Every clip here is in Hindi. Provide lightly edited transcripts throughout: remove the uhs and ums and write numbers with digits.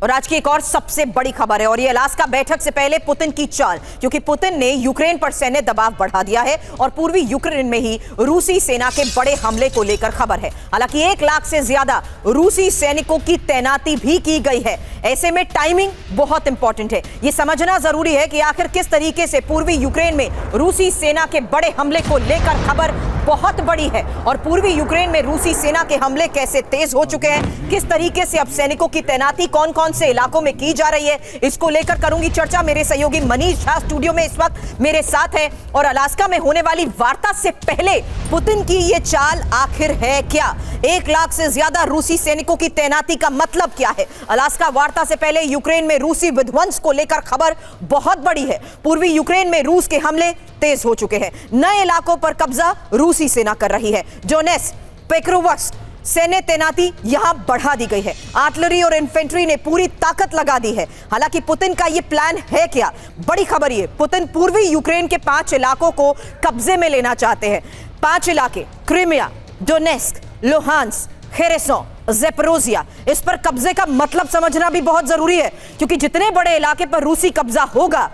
और आज की एक और सबसे बड़ी खबर है और ये अलास्का बैठक से पहले पुतिन की चाल, क्योंकि पुतिन ने यूक्रेन पर सैन्य दबाव बढ़ा दिया है और पूर्वी यूक्रेन में ही रूसी सेना के बड़े हमले को लेकर खबर है। हालांकि 1 लाख से ज्यादा रूसी सैनिकों की तैनाती भी की गई है। ऐसे में टाइमिंग बहुत इंपॉर्टेंट है। ये समझना जरूरी है कि आखिर किस तरीके से पूर्वी यूक्रेन में रूसी सेना के बड़े हमले को लेकर खबर बहुत बड़ी है और पूर्वी यूक्रेन में रूसी सेना के हमले कैसे तेज हो चुके हैं, किस तरीके से अब सैनिकों की तैनाती कौन कौन से इलाकों में की जा रही है, इसको लेकर करूंगी चर्चा। मेरे सहयोगी मनीष झा स्टूडियो में इस वक्त मेरे साथ है और अलास्का में होने वाली वार्ता से पहले पुतिन की ये चाल आखिर है क्या? 1 लाख से ज्यादा रूसी सैनिकों की तैनाती का मतलब क्या है? अलास्का वार्ता से पहले यूक्रेन में रूसी विध्वंस को लेकर खबर बहुत बड़ी है। पूर्वी यूक्रेन में रूस के हमले तेज हो चुके हैं। नए इलाकों पर कब्जा रूसी सेना कर रही है। डोनेत्स्क, पेक्रोवस्क सैन्य तैनाती यहां बढ़ा दी गई है। आर्टिलरी और इन्फेंट्री ने पूरी ताकत लगा दी है। हालांकि पुतिन का यह प्लान है क्या? बड़ी खबर ये, पुतिन पूर्वी यूक्रेन के 5 इलाकों को कब्जे में लेना चाहते हैं। 5 इलाके, क्रीमिया, डोनेत्स्क, लुहांस्क, खेरेसों, ज़ेपोरिज़िया। इस पर कब्जे का मतलब समझना भी बहुत जरूरी है, क्योंकि जितने बड़े इलाके पर रूसी कब्जा होगा,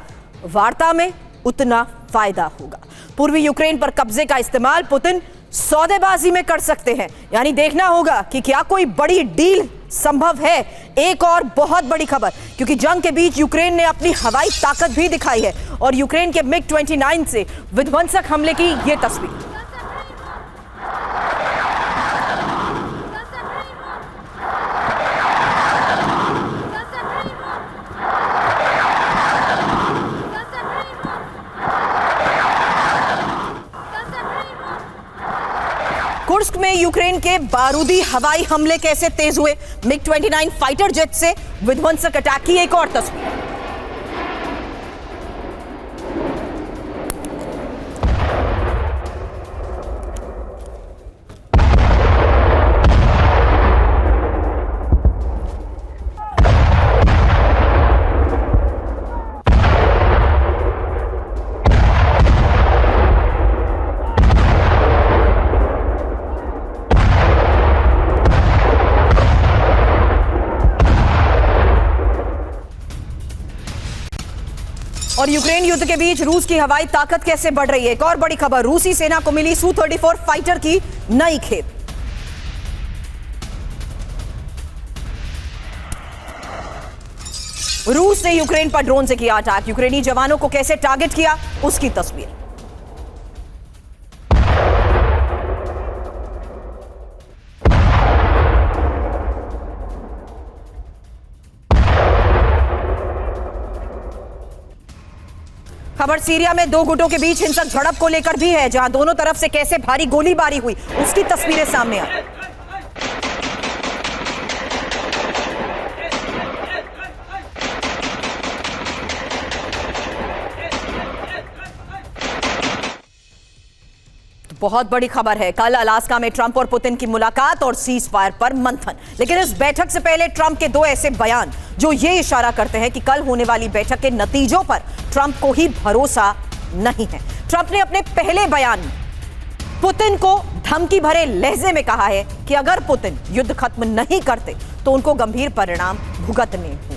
वार्ता में उतना फायदा होगा। पूर्वी यूक्रेन पर कब्जे का इस्तेमाल पुतिन सौदेबाजी में कर सकते हैं। यानी देखना होगा कि क्या कोई बड़ी डील संभव है। एक और बहुत बड़ी खबर, क्योंकि जंग के बीच यूक्रेन ने अपनी हवाई ताकत भी दिखाई है और यूक्रेन के MiG-29 से विध्वंसक हमले की यह तस्वीर। कुर्स्क में यूक्रेन के बारूदी हवाई हमले कैसे तेज हुए, MiG-29 फाइटर जेट से विध्वंसक अटैक की एक और तस्वीर। और यूक्रेन युद्ध के बीच रूस की हवाई ताकत कैसे बढ़ रही है। एक और बड़ी खबर, रूसी सेना को मिली Su-34 फाइटर की नई खेप। रूस ने यूक्रेन पर ड्रोन से किया अटैक। यूक्रेनी जवानों को कैसे टारगेट किया, उसकी तस्वीर। खबर सीरिया में 2 गुटों के बीच हिंसक झड़प को लेकर भी है, जहां दोनों तरफ से कैसे भारी गोलीबारी हुई, उसकी तस्वीरें सामने आई। बहुत बड़ी खबर है, कल अलास्का में ट्रंप और पुतिन की मुलाकात और सीज फायर पर मंथन। लेकिन इस बैठक से पहले ट्रंप के 2 ऐसे बयान जो ये इशारा करते हैं कि कल होने वाली बैठक के नतीजों पर ट्रंप को ही भरोसा नहीं है। ट्रंप ने अपने पहले बयान में पुतिन को धमकी भरे लहजे में कहा है कि अगर पुतिन युद्ध खत्म नहीं करते तो उनको गंभीर परिणाम भुगतने होंगे।